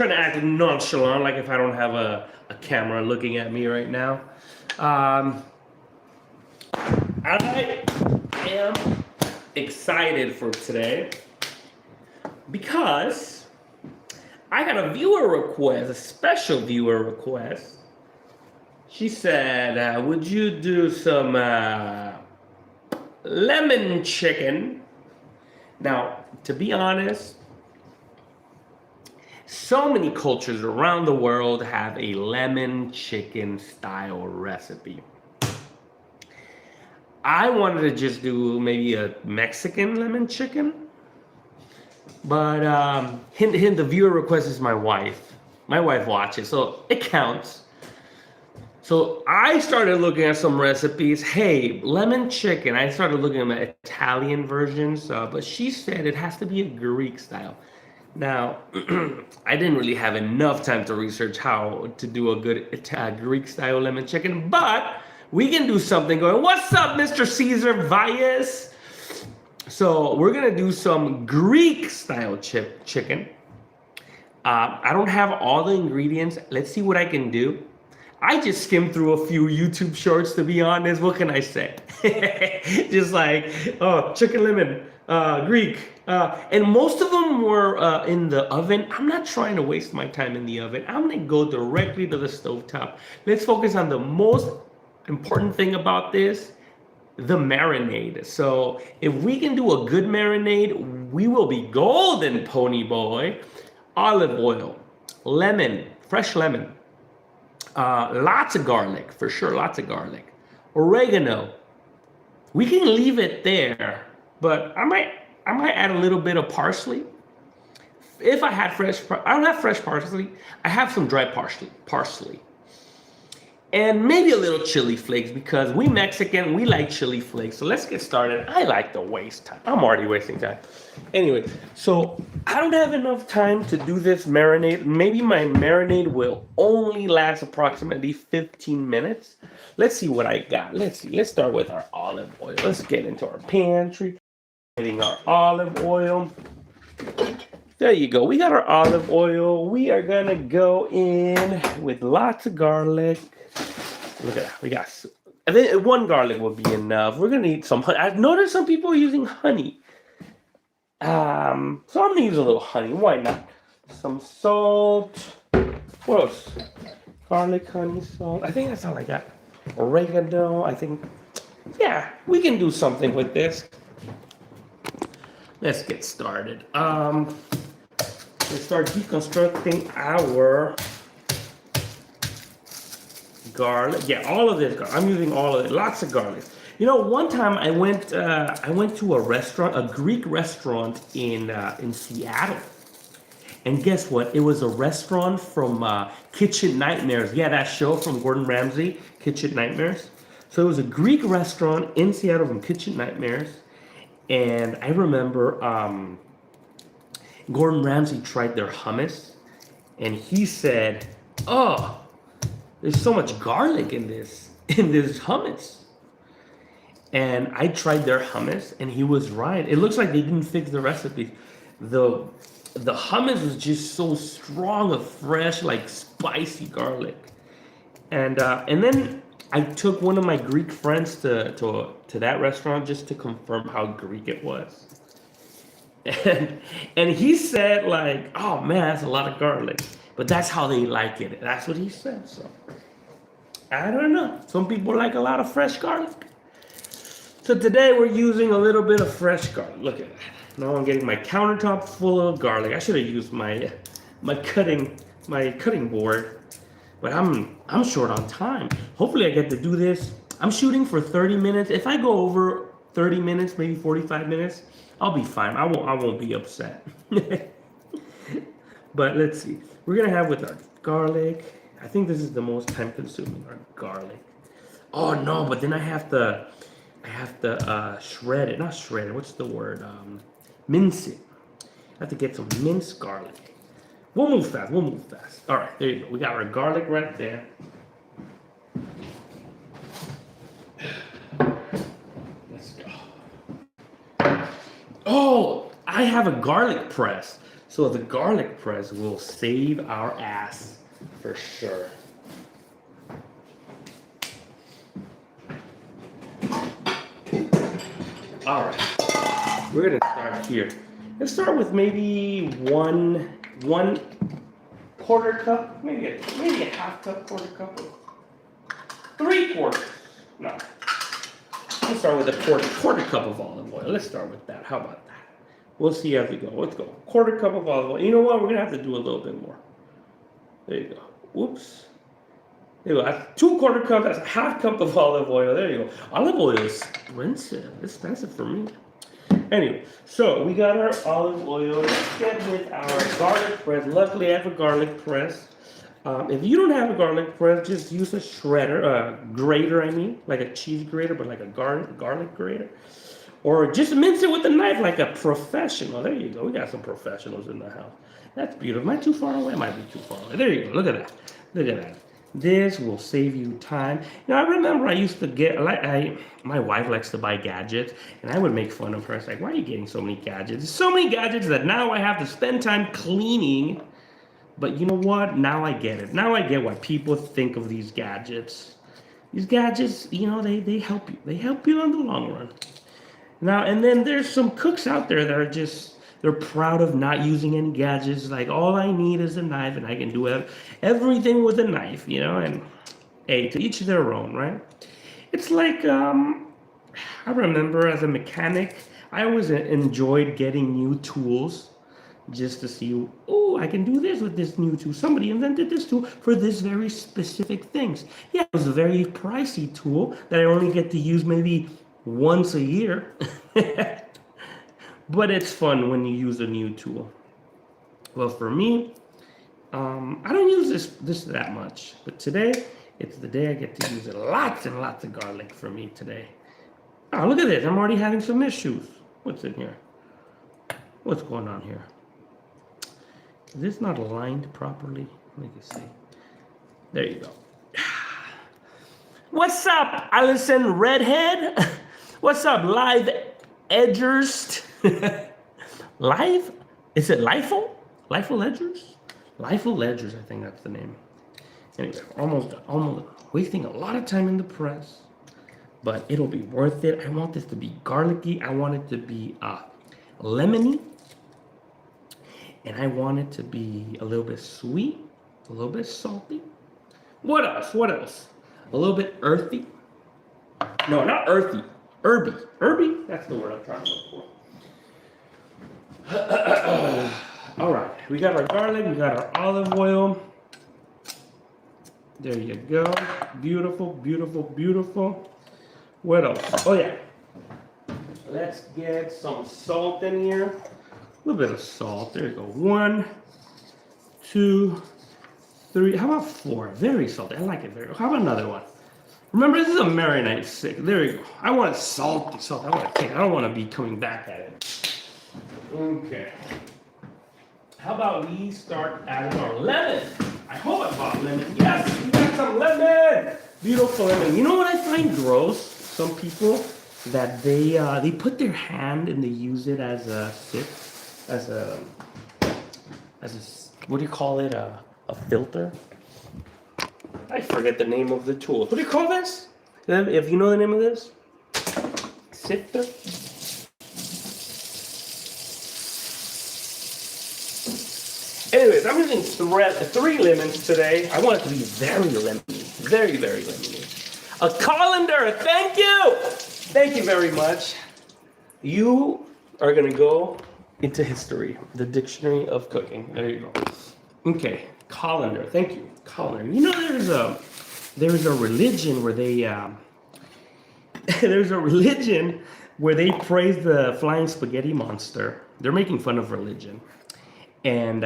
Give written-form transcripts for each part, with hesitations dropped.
trying to act nonchalant, like if I don't have a camera looking at me right now. Um, I am excited for today because I got a viewer request, a special viewer request. She said, would you do some lemon chicken? Now, to be honest, so many cultures around the world have a lemon chicken style recipe. I wanted to just do maybe a Mexican lemon chicken, but hint, the viewer request is my wife. My wife watches, so it counts. So I started looking at some recipes. Hey, lemon chicken. I started looking at Italian versions, but she said it has to be a Greek style. Now, I didn't really have enough time to research how to do a good Greek style lemon chicken, but we can do something going, what's up, Mr. Caesar Valles? So we're gonna do some Greek style chicken. I don't have all the ingredients. Let's see what I can do. I just skimmed through a few YouTube shorts, to be honest. What can I say? Just like, oh, chicken lemon, Greek. And most of them were in the oven. I'm not trying to waste my time in the oven. I'm gonna go directly to the stovetop. Let's focus on the most important thing about this, the marinade. So if we can do a good marinade, we will be golden, pony boy. Olive oil, lemon, fresh lemon, lots of garlic, for sure, lots of garlic, oregano. We can leave it there, but I might add a little bit of parsley. If I had I don't have fresh parsley. I have some dry parsley. And maybe a little chili flakes, because we Mexican, we like chili flakes. So let's get started. I like to waste time. I'm already wasting time. Anyway, so I don't have enough time to do this marinade. Maybe my marinade will only last approximately 15 minutes. Let's see what I got. Let's see. Let's start with our olive oil. Let's get into our pantry. Getting our olive oil. There you go. We got our olive oil. We are gonna go in with lots of garlic. Look at that. We got, I think one garlic will be enough. We're gonna need some honey. I've noticed some people are using honey. So I'm gonna use a little honey. Why not? Some salt. What else? Garlic, honey, salt. I think that's all I got. Oregano. I think. Yeah, we can do something with this. Let's get started. Let's start deconstructing our garlic. Yeah, all of this garlic. I'm using all of it. Lots of garlic. You know, one time I went to a restaurant, a Greek restaurant in Seattle, and guess what? It was a restaurant from Kitchen Nightmares. Yeah, that show from Gordon Ramsay, Kitchen Nightmares. So it was a Greek restaurant in Seattle from Kitchen Nightmares, and I remember Gordon Ramsay tried their hummus, and he said, "Oh, there's so much garlic in this hummus." And I tried their hummus, and he was right. It looks like they didn't fix the recipe. The hummus was just so strong of fresh, like spicy garlic. And then I took one of my Greek friends to that restaurant just to confirm how Greek it was. And he said, like, oh man, that's a lot of garlic. But that's how they like it. That's what he said. So I don't know. Some people like a lot of fresh garlic. So today we're using a little bit of fresh garlic. Look at that. Now I'm getting my countertop full of garlic. I should have used my cutting board, but I'm short on time. Hopefully I get to do this. I'm shooting for 30 minutes. If I go over 30 minutes, maybe 45 minutes, I'll be fine. I won't be upset. But let's see. We're gonna have with our garlic. I think this is the most time consuming, our garlic. Oh no, but then I have to shred it. Not shred it. What's the word? Mince it. I have to get some minced garlic. We'll move fast. We'll move fast. All right, there you go. We got our garlic right there. Let's go. Oh, I have a garlic press. So the garlic press will save our ass for sure. All right, we're gonna start here. Let's start with maybe one quarter cup, maybe a half cup, quarter cup, three quarters. No, let's start with a quarter cup of olive oil. Let's start with that. How about that? We'll see as we go. Let's go. Quarter cup of olive oil. You know what? We're gonna have to do a little bit more. There you go. Whoops. There you go. That's 2/4 cup. That's a half cup of olive oil. There you go. Olive oil is expensive. It's expensive for me. Anyway, so we got our olive oil. Let's get with our garlic press. Luckily, I have a garlic press. If you don't have a garlic press, just use a shredder, grater. I mean, like a cheese grater, but like a garlic grater. Or just mince it with a knife like a professional. There you go. We got some professionals in the house. That's beautiful. Am I too far away? I might be too far away. There you go. Look at that. Look at that. This will save you time. You know, I remember I used to get, my wife likes to buy gadgets, and I would make fun of her. It's like, why are you getting so many gadgets? So many gadgets that now I have to spend time cleaning. But you know what? Now I get it. Now I get why people think of these gadgets. These gadgets, you know, they help you. They help you in the long run. Now, and then there's some cooks out there that are just, they're proud of not using any gadgets. Like, all I need is a knife and I can do everything with a knife, you know? And hey, to each their own, right? It's like, I remember as a mechanic, I always enjoyed getting new tools just to see, oh, I can do this with this new tool. Somebody invented this tool for this very specific things. Yeah, it was a very pricey tool that I only get to use maybe once a year. But it's fun when you use a new tool. Well, for me, I don't use this that much, but today it's the day I get to use it. Lots and lots of garlic for me today. Oh, look at this! I'm already having some issues. What's in here? What's going on here? Is this not aligned properly? Let me see. There you go. What's up, Allison Redhead? What's up, Live Edgers? Live? Is it Lifel? Lifel Edgers? Lifel Edgers, I think that's the name. Anyway, almost wasting a lot of time in the press, but it'll be worth it. I want this to be garlicky. I want it to be lemony. And I want it to be a little bit sweet, a little bit salty. What else? What else? A little bit earthy. No, not earthy. Herby. Herby? That's the word I'm trying to look for. All right. We got our garlic. We got our olive oil. There you go. Beautiful, beautiful, beautiful. What else? Oh, yeah. Let's get some salt in here. A little bit of salt. There you go. 1, 2, 3. How about 4? Very salty. I like it very. How about another one? Remember, this is a marinade stick. There you go. I want it salty. Salt. I want to take. I don't want to be coming back at it. Okay. How about we start adding our lemon? I hope I bought lemon. Yes, we got some lemon. Beautiful lemon. You know what I find gross? Some people that they put their hand and they use it as a stick, as a what do you call it? A filter. I forget the name of the tool. What do you call this? If you know the name of this, sifter. Anyways, I'm using 3 lemons today. I want it to be very lemony. Very, very lemony. A colander, thank you! Thank you very much. You are gonna go into history, the dictionary of cooking. There you go. Okay, colander, thank you. Colander. You know there's a religion where they there's a religion where they praise the flying spaghetti monster. They're making fun of religion. And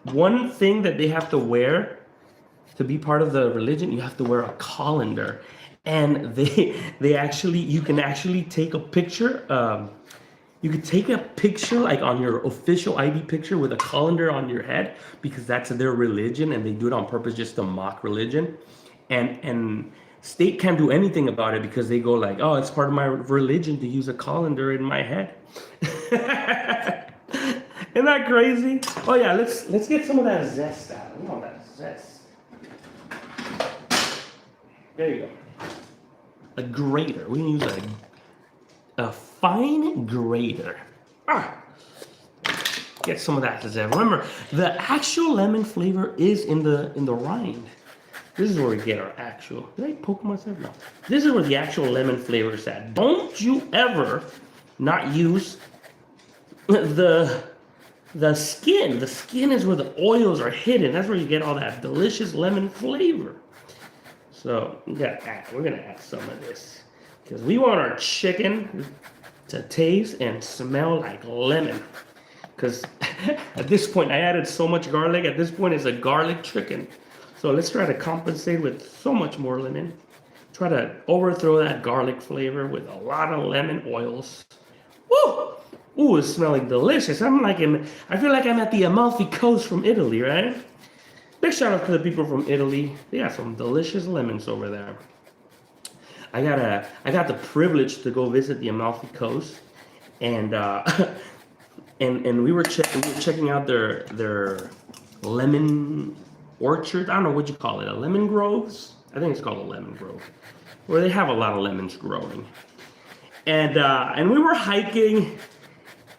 one thing that they have to wear to be part of the religion, you have to wear a colander. And they actually, you can actually take a picture. You could take a picture like on your official ID picture with a colander on your head because that's their religion and they do it on purpose just to mock religion. And state can't do anything about it because they go like, oh, it's part of my religion to use a colander in my head. Isn't that crazy? Oh yeah, let's get some of that zest out. We want that zest. There you go. A grater. We can use a fine grater. Get some of that zest. Remember, the actual lemon flavor is in the rind. This is where we get our actual. Did I poke myself? No. This is where the actual lemon flavor is at. Don't you ever not use the skin. The skin is where the oils are hidden. That's where you get all that delicious lemon flavor. So we're gonna add some of this because we want our chicken to taste and smell like lemon. Because at this point, I added so much garlic. At this point, it's a garlic chicken. So let's try to compensate with so much more lemon. Try to overthrow that garlic flavor with a lot of lemon oils. Woo! Ooh, it's smelling delicious. I feel like I'm at the Amalfi Coast from Italy, right? Big shout out to the people from Italy. They got some delicious lemons over there. I got the privilege to go visit the Amalfi Coast, and and we were checking out their lemon orchard. I don't know what you call it, a lemon groves. I think it's called a lemon grove, where they have a lot of lemons growing. And we were hiking,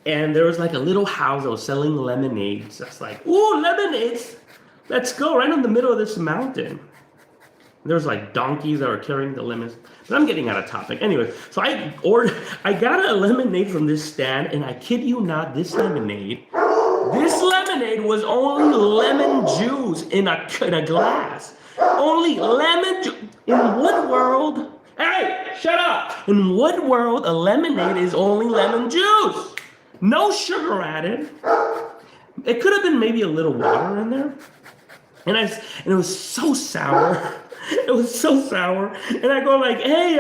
and there was like a little house that was selling lemonades. That's like, ooh, lemonades! Let's go right in the middle of this mountain. There's like donkeys that were carrying the lemons. But I'm getting out of topic. Anyway, so I got a lemonade from this stand, and I kid you not, this lemonade was only lemon juice in a glass. Only lemon juice. In what world? Hey, shut up! In what world a lemonade is only lemon juice? No sugar added. It could have been maybe a little water in there. And it was so sour. It was so sour. And I go like, hey,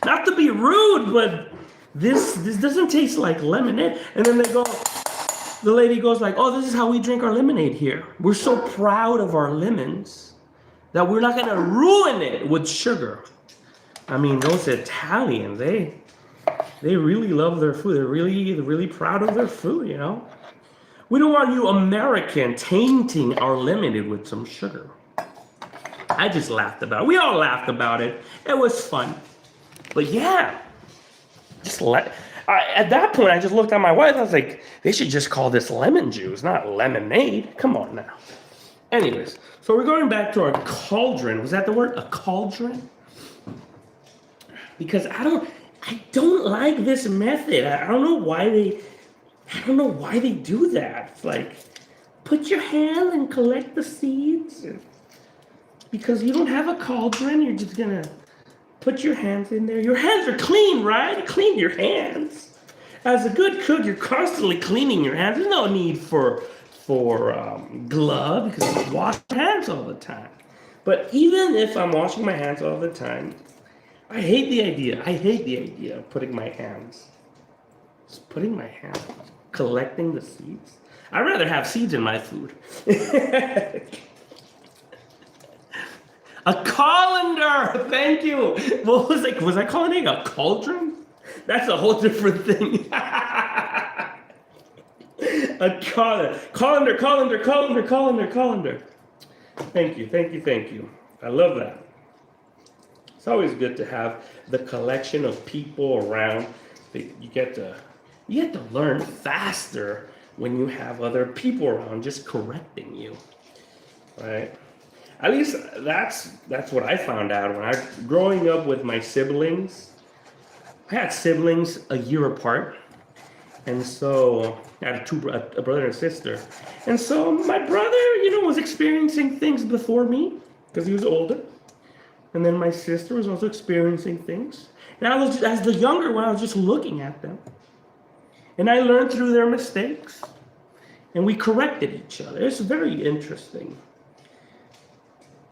not to be rude, but this doesn't taste like lemonade. And then the lady goes like, oh, this is how we drink our lemonade here. We're so proud of our lemons that we're not gonna ruin it with sugar. I mean, those Italians, they really love their food. They're really proud of their food, you know? We don't want you American tainting our lemonade with some sugar. I just laughed about it. We all laughed about it. It was fun. But yeah, at that point, I just looked at my wife. I was like, they should just call this lemon juice, not lemonade. Come on now. Anyways, so we're going back to our cauldron. Was that the word? A cauldron? Because I don't like this method. I don't know why they do that. It's like, put your hand and collect the seeds. Because you don't have a cauldron, you're just gonna put your hands in there. Your hands are clean, right? Clean your hands. As a good cook, you're constantly cleaning your hands. There's no need for glove because you wash your hands all the time. But even if I'm washing my hands all the time, I hate the idea of putting my hands, collecting the seeds. I'd rather have seeds in my food. A colander! Thank you! What was it? Was I calling it a cauldron? That's a whole different thing. A colander. Colander. Thank you. I love that. It's always good to have the collection of people around. You get to learn faster when you have other people around just correcting you, right? At least that's what I found out when growing up with my siblings. I had siblings a year apart, and so I had a brother and a sister. And so my brother, was experiencing things before me because he was older, and then my sister was also experiencing things. And I was, as the younger one, I was just looking at them, and I learned through their mistakes, and we corrected each other. It's very interesting.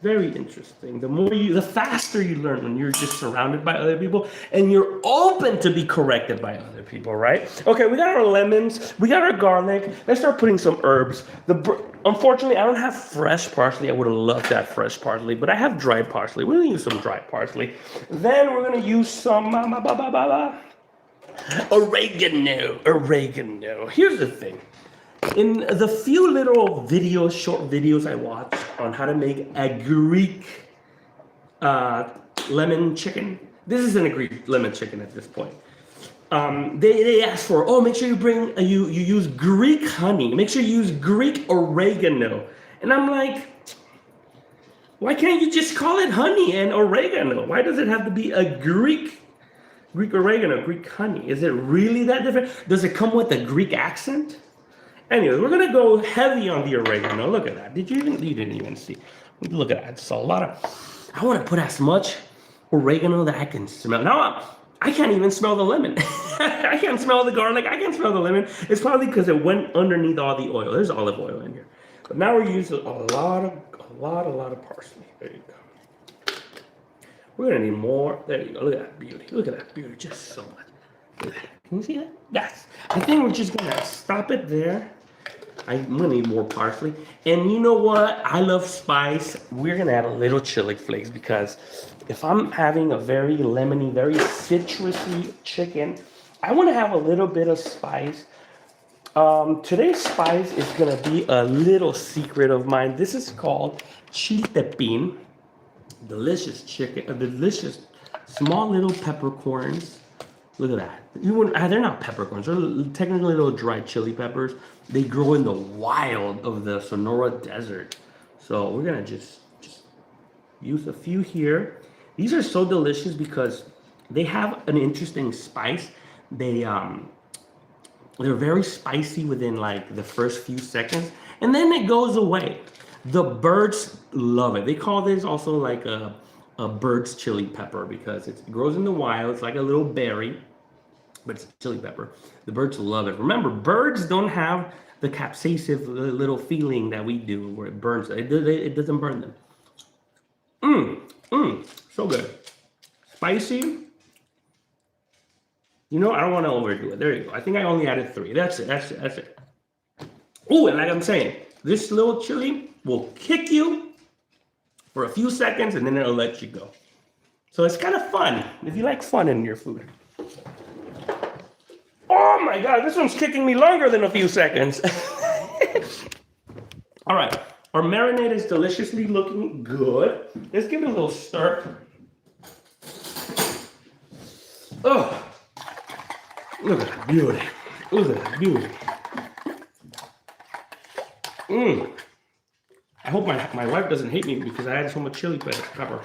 Very interesting. The faster you learn when you're just surrounded by other people and you're open to be corrected by other people, right? Okay, we got our lemons, we got our garlic. Let's start putting some herbs. Unfortunately, I don't have fresh parsley. I would have loved that fresh parsley, but I have dried parsley. We're gonna use some dried parsley. Then we're gonna use some oregano. Here's the thing. In the few little videos, short videos I watched on how to make a Greek lemon chicken. This isn't a Greek lemon chicken at this point. They ask for, oh, make sure you bring you use Greek honey. Make sure you use Greek oregano. And I'm like, why can't you just call it honey and oregano? Why does it have to be a Greek oregano, Greek honey? Is it really that different? Does it come with a Greek accent? Anyways, we're gonna go heavy on the oregano. Look at that. You didn't even see. Look at that. It's a lot of. I want to put as much oregano that I can smell. Now I can't even smell the lemon. I can't smell the garlic. I can't smell the lemon. It's probably because it went underneath all the oil. There's olive oil in here. But now we're using a lot of parsley. There you go. We're gonna need more. There you go. Look at that beauty. Look at that beauty. Just so much. Look at that. Can you see that? Yes. I think we're just gonna stop it there. I'm gonna need more parsley. And you know what? I love spice. We're gonna add a little chili flakes because if I'm having a very lemony, very citrusy chicken, I want to have a little bit of spice. Today's spice is gonna be a little secret of mine. This is called chiltepin. Delicious chicken, delicious small little peppercorns. Look at that. They're not peppercorns. They're technically little dried chili peppers. They grow in the wild of the Sonora Desert. So we're gonna just use a few here. These are so delicious because they have an interesting spice. They're very spicy within like the first few seconds, and then it goes away. The birds love it. They call this also like a bird's chili pepper because it grows in the wild. It's like a little berry, but it's chili pepper. The birds love it. Remember, birds don't have the capsaicin little feeling that we do where it burns. It doesn't burn them. So good. Spicy. You know, I don't want to overdo it. There you go. I think I only added 3. That's it. Oh, and like I'm saying, this little chili will kick you for a few seconds and then it'll let you go. So it's kind of fun if you like fun in your food. Oh my God, this one's kicking me longer than a few seconds. All right, our marinade is deliciously looking good. Let's give it a little stir. Oh, look at that beauty. Look at that beauty. I hope my wife doesn't hate me because I added so much chili pepper.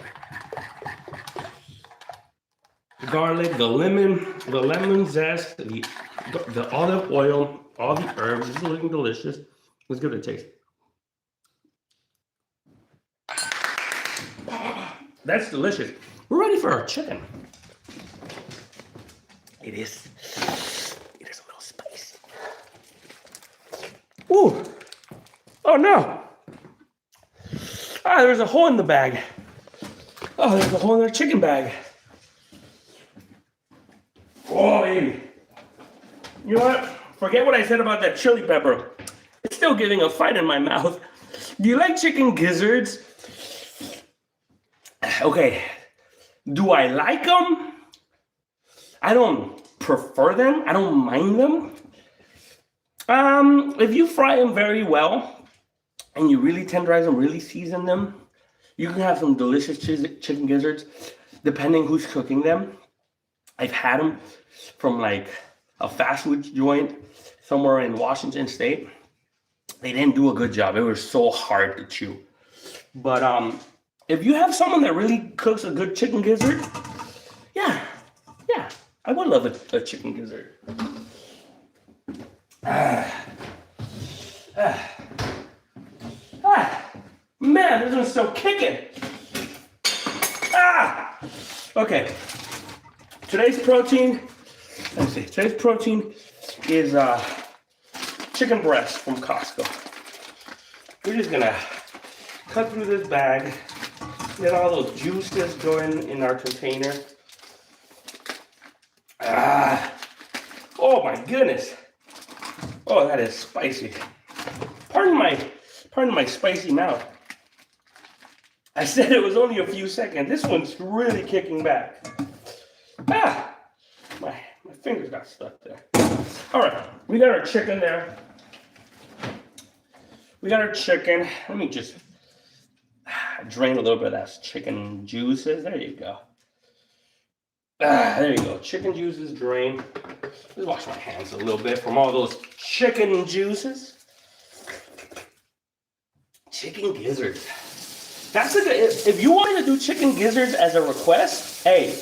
The garlic, the lemon zest, the olive oil, all the herbs. This is looking delicious. Let's give it a taste. That's delicious. We're ready for our chicken. It is a little spicy. Ooh. Oh no. Ah, there's a hole in the bag. Oh, there's a hole in their chicken bag. Oh, baby. You know what? Forget what I said about that chili pepper. It's still giving a fight in my mouth. Do you like chicken gizzards? Okay. Do I like them? I don't prefer them. I don't mind them. If you fry them very well and you really tenderize them, really season them, you can have some delicious chicken gizzards, depending who's cooking them. I've had them from like a fast food joint somewhere in Washington State. They didn't do a good job. It was so hard to chew. But if you have someone that really cooks a good chicken gizzard, yeah, I would love a chicken gizzard. Man, this one's still kicking. Okay. Today's protein is chicken breast from Costco. We're just gonna cut through this bag, let all those juices go in our container. Oh my goodness. Oh, that is spicy. Pardon my spicy mouth. I said it was only a few seconds. This one's really kicking back. My fingers got stuck there. All right, we got our chicken there. We got our chicken. Let me just drain a little bit of that chicken juices. There you go. There you go. Chicken juices drain. Just wash my hands a little bit from all those chicken juices. Chicken gizzards. That's a good. If you want me to do chicken gizzards as a request, hey,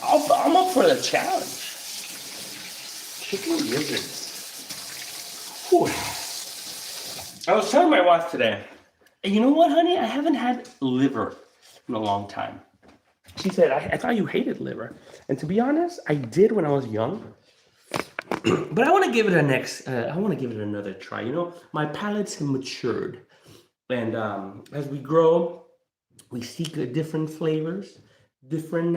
I'm up for the challenge. Chicken gizzards. Whew. I was telling my wife today, you know what, honey? I haven't had liver in a long time. She said, I thought you hated liver. And to be honest, I did when I was young. But I want to give it I want to give it another try. You know, my palates have matured. And as we grow, we seek different flavors, different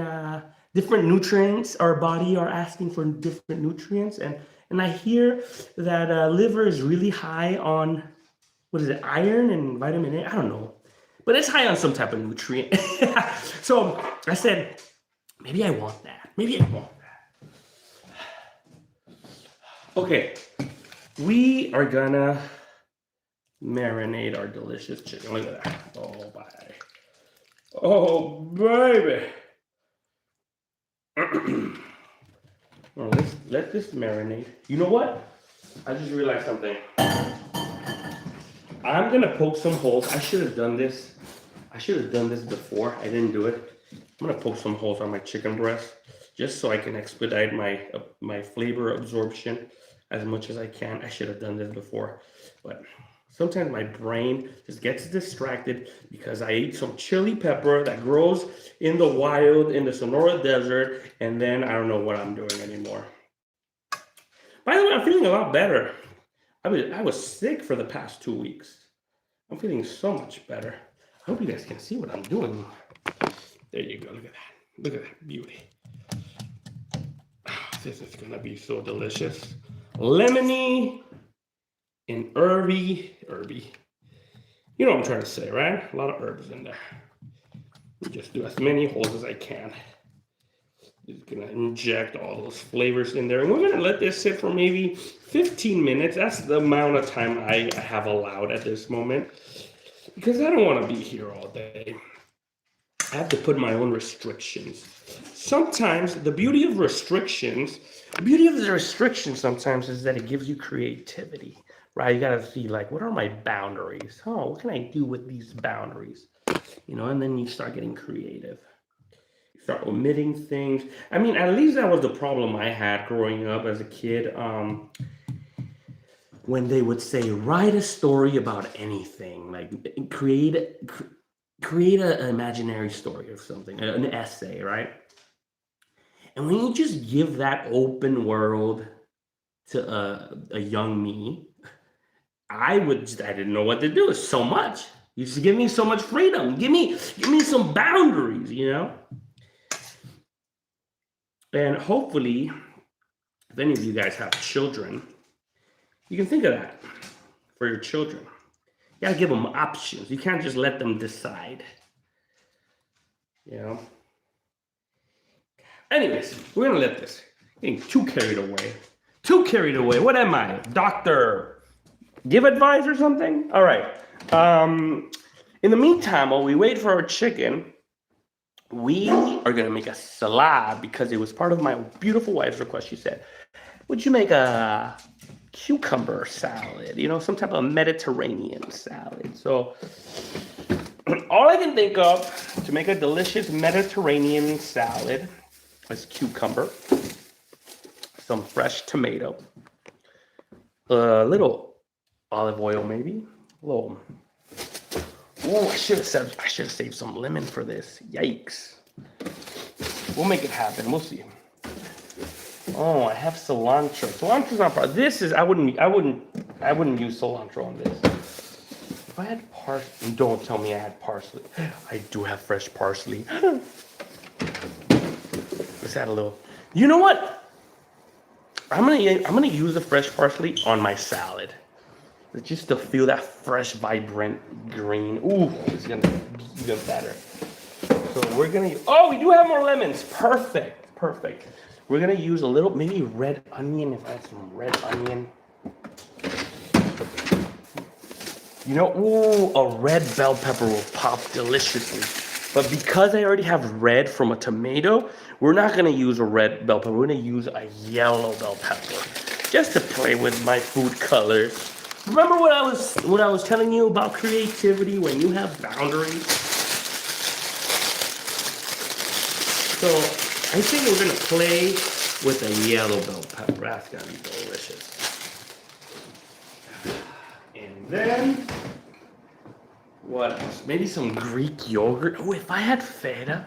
nutrients. Our body are asking for different nutrients. And I hear that liver is really high on, what is it, iron and vitamin A? I don't know. But it's high on some type of nutrient. So I said, maybe I want that. Maybe I want that. Okay, we are gonna marinate our delicious chicken. Look at that. Oh, bye. Oh, baby. Well, let's let this marinate. You know what? I just realized something. I'm gonna poke some holes. I should have done this. I should have done this before. I didn't do it. I'm gonna poke some holes on my chicken breast just so I can expedite my flavor absorption as much as I can. I should have done this before, but sometimes my brain just gets distracted because I ate some chili pepper that grows in the wild in the Sonora Desert, and then I don't know what I'm doing anymore. By the way, I'm feeling a lot better. I was sick for the past 2 weeks. I'm feeling so much better. I hope you guys can see what I'm doing. There you go. Look at that. Look at that beauty. This is gonna be so delicious. Lemony and herby. You know what I'm trying to say, right? A lot of herbs in there. Just do as many holes as I can. Just gonna inject all those flavors in there. And we're gonna let this sit for maybe 15 minutes. That's the amount of time I have allowed at this moment. Because I don't wanna be here all day. I have to put my own restrictions. Sometimes the beauty of the restrictions sometimes is that it gives you creativity, right? You gotta see, like, what are my boundaries? Oh, what can I do with these boundaries? You know, and then you start getting creative. You start omitting things. I mean, at least that was the problem I had growing up as a kid. When they would say, write a story about anything, like create an imaginary story or something, an essay, right? And when you just give that open world to a young me, I didn't know what to do. It's so much. You just give me so much freedom. Give me some boundaries, you know? And hopefully, if any of you guys have children, you can think of that for your children. You gotta give them options. You can't just let them decide. You know? Anyways, we're gonna let this. Getting too carried away. What am I? Doctor give advice or something? All right. In the meantime, while we wait for our chicken, we are gonna make a salad because it was part of my beautiful wife's request. She said, would you make a cucumber salad? You know, some type of Mediterranean salad. So all I can think of to make a delicious Mediterranean salad is cucumber, some fresh tomato, a little olive oil maybe, a little. Oh, I should have saved some lemon for this. Yikes. We'll make it happen. We'll see. Oh, I have cilantro. Cilantro's not part. This is I wouldn't use cilantro on this. If I had parsley, don't tell me I had parsley. I do have fresh parsley. Let's add a little. You know what? I'm gonna use the fresh parsley on my salad, just to feel that fresh, vibrant green. Ooh, it's gonna be even better. So we're gonna. Oh, we do have more lemons. Perfect. We're gonna use a little, maybe red onion. If I have some red onion. You know, ooh, a red bell pepper will pop deliciously. But because I already have red from a tomato, we're not gonna use a red bell pepper. We're gonna use a yellow bell pepper, just to play with my food colors. Remember when I was telling you about creativity when you have boundaries? So I think we're gonna play with a yellow bell pepper. That's gonna be delicious. And then what else? Maybe some Greek yogurt. Oh, if I had feta,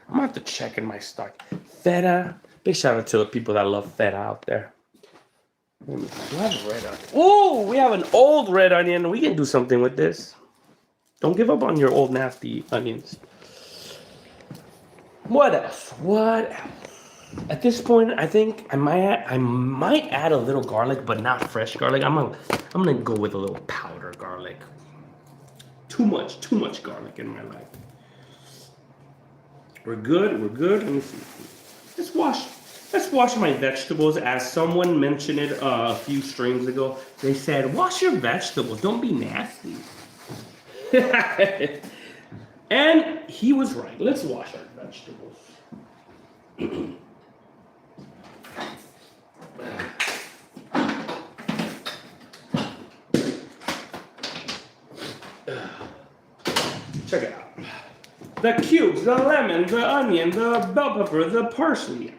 I'm gonna have to check in my stock. Feta. Big shout out to the people that love feta out there. Let me see. Do I have red onion? Oh, we have an old red onion. We can do something with this. Don't give up on your old nasty onions. What else? What else? At this point, I think I might add a little garlic, but not fresh garlic. I'm gonna go with a little powder garlic. Too much garlic in my life. We're good. Let me see. Let's wash my vegetables. As someone mentioned it a few streams ago, they said, wash your vegetables. Don't be nasty. And he was right. Let's wash our vegetables. Check it out. The cubes, the lemon, the onion, the bell pepper, the parsley.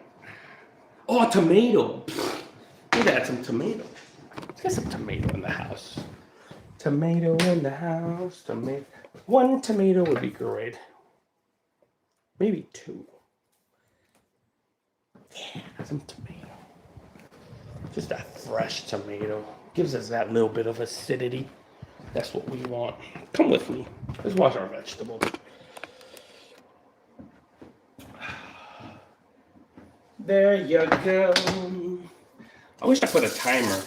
Oh, a tomato. Let's add some tomato. Let's get some tomato in the house. Tomato in the house. Tomato. One tomato would be great. Maybe two. Yeah, some tomato. Just a fresh tomato. Gives us that little bit of acidity. That's what we want. Come with me. Let's wash our vegetables. There you go. I wish I put a timer.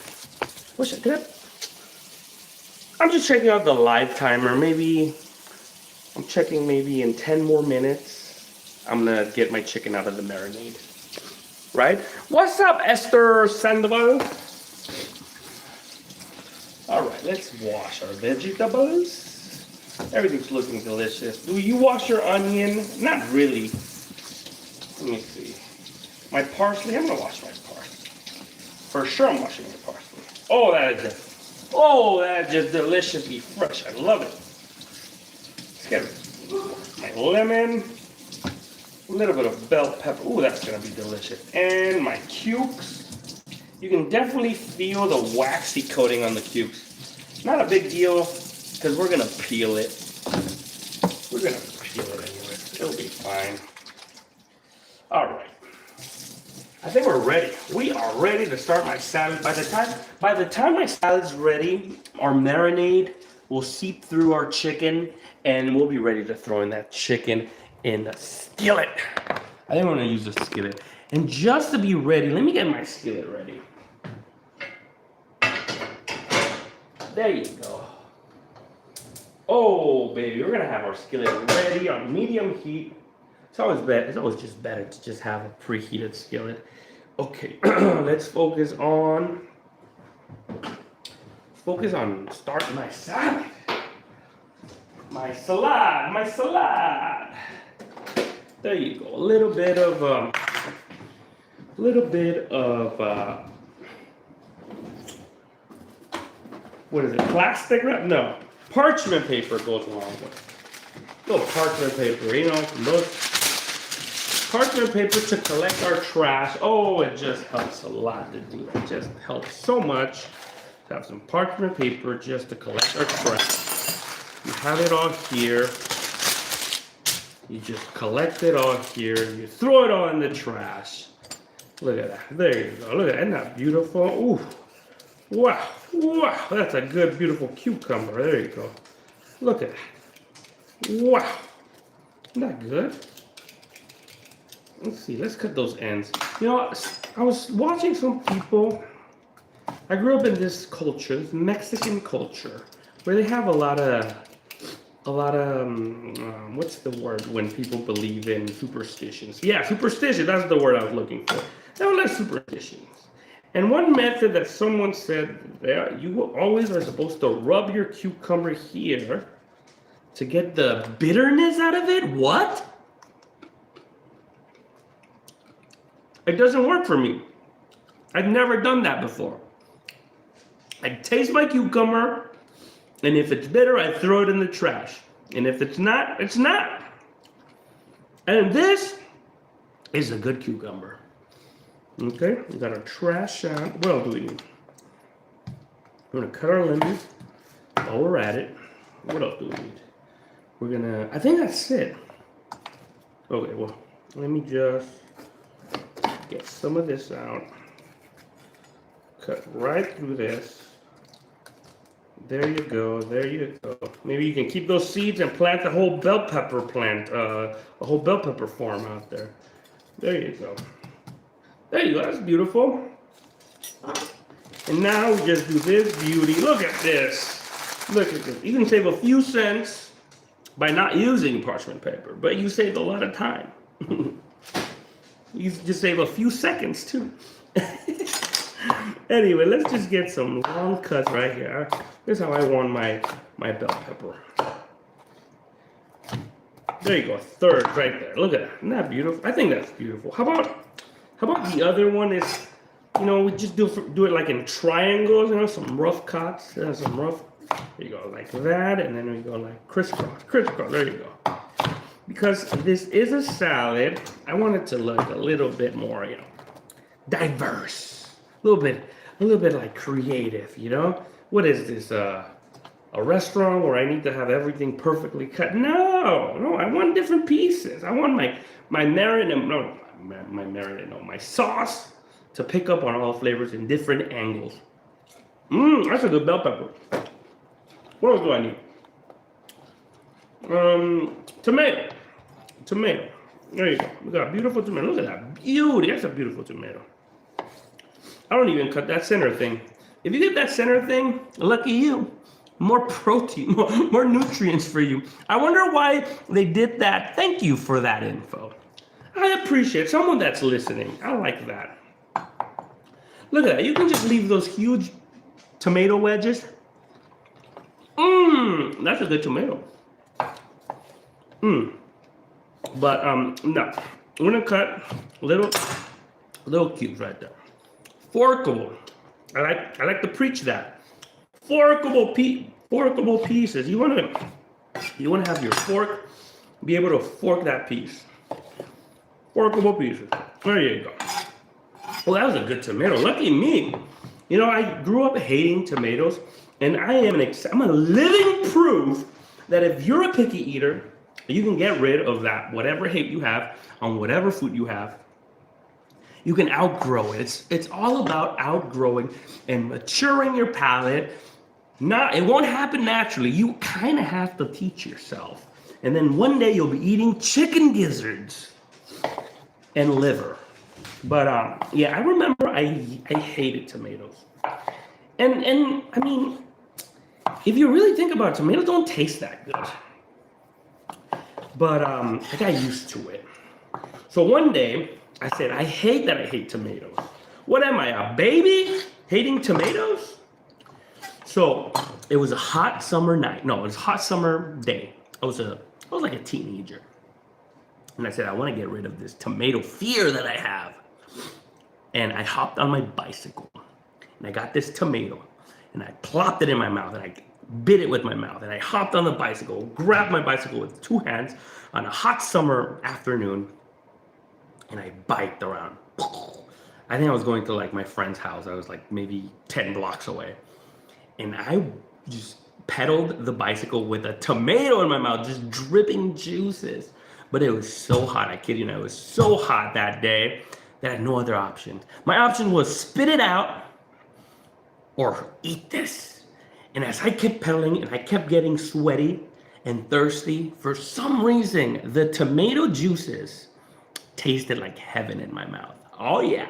I'm just checking out the live timer. I'm checking maybe in 10 more minutes. I'm gonna get my chicken out of the marinade. Right? What's up, Esther Sandoval? All right, let's wash our vegetables. Everything's looking delicious. Do you wash your onion? Not really. Let me see. My parsley, I'm gonna wash my parsley. For sure I'm washing my parsley. Oh, that is just deliciously fresh. I love it. Let's get my lemon. A little bit of bell pepper. Ooh, that's gonna be delicious. And my cubes. You can definitely feel the waxy coating on the cubes. Not a big deal, because we're gonna peel it. We're gonna peel it anyway. It'll be fine. All right. I think we're ready. We are ready to start my salad. By the time my salad's ready, our marinade will seep through our chicken, and we'll be ready to throw in that chicken in the skillet. I think I'm gonna use the skillet. And just to be ready, let me get my skillet ready. There you go. Oh, baby, we're gonna have our skillet ready on medium heat. It's always just better to just have a preheated skillet. Okay, let's focus on starting my salad. My salad. There you go. A little bit of what is it? Plastic wrap? No, parchment paper goes along with it. Little parchment paper, you know, those. Parchment paper to collect our trash. Oh, it just helps a lot to do. It just helps so much to have some parchment paper just to collect our trash. You have it all here. You just collect it all here. You throw it all in the trash. Look at that. There you go. Look at that. Isn't that beautiful? Ooh. Wow. Wow. That's a good, beautiful cucumber. There you go. Look at that. Wow. Isn't that good? Let's see, let's cut those ends. You know, I was watching some people. I grew up in this culture, Mexican culture, where they have a lot of, what's the word when people believe in superstitions? Yeah, superstition, that's the word I was looking for. They have a lot of superstitions. And one method that someone said that you always are supposed to rub your cucumber here to get the bitterness out of it. What? It doesn't work for me. I've never done that before. I taste my cucumber, and if it's bitter, I throw it in the trash. And if it's not, it's not. And this is a good cucumber. Okay, we got our trash out. What else do we need? We're gonna cut our lemon while we're at it. What else do we need? We're gonna, I think that's it. Okay, well, let me just get some of this out. Cut right through this. There you go, there you go. Maybe you can keep those seeds and plant a whole bell pepper plant, a whole bell pepper farm out there. There you go. There you go, that's beautiful. And now we just do this beauty. Look at this. Look at this. You can save a few cents by not using parchment paper, but you save a lot of time. You just save a few seconds too. Anyway, let's just get some long cuts right here. This is how I want my bell pepper. There you go, a third right there. Look at that. Isn't that beautiful? I think that's beautiful. How about the other one is, you know, we just do it like in triangles, you know, some rough cuts, some rough. There you go, like that, and then we go like crisscross, crisscross. There you go. Because this is a salad, I want it to look a little bit more, you know, diverse, a little bit like creative, you know. What is this? A restaurant where I need to have everything perfectly cut? No, I want different pieces. I want my marinade, my sauce to pick up on all flavors in different angles. That's a good bell pepper. What else do I need? Tomato. There you go. We got a beautiful tomato. Look at that beauty. That's a beautiful tomato. I don't even cut that center thing. If you get that center thing, lucky you. More protein, more nutrients for you. I wonder why they did that. Thank you for that info. I appreciate someone that's listening. I like that. Look at that. You can just leave those huge tomato wedges. That's a good tomato. But no. I'm gonna cut little cubes right there. Forkable. I like to preach that. Forkable pieces. You wanna have your fork be able to fork that piece. Forkable pieces. There you go. Well, that was a good tomato. Lucky me. You know, I grew up hating tomatoes, and I'm a living proof that if you're a picky eater, you can get rid of that whatever hate you have on whatever food you have. You can outgrow it. It's all about outgrowing and maturing your palate. It won't happen naturally. You kind of have to teach yourself. And then one day you'll be eating chicken gizzards and liver. But yeah, I remember I hated tomatoes. And I mean, if you really think about it, tomatoes don't taste that good. But I got used to it. So one day I said, I hate tomatoes. What am I, a baby hating tomatoes? So it was a hot summer night. No, it was a hot summer day. I was like a teenager. And I said, I want to get rid of this tomato fear that I have. And I hopped on my bicycle. And I got this tomato. And I plopped it in my mouth. And I bit it with my mouth. And I hopped on the bicycle, grabbed my bicycle with two hands on a hot summer afternoon. And I biked around. I think I was going to like my friend's house. I was like maybe 10 blocks away. And I just pedaled the bicycle with a tomato in my mouth, just dripping juices. But it was so hot, I kid you not, it was so hot that day that I had no other option. My option was spit it out or eat this. And as I kept pedaling and I kept getting sweaty and thirsty, for some reason, the tomato juices tasted like heaven in my mouth. Oh yeah,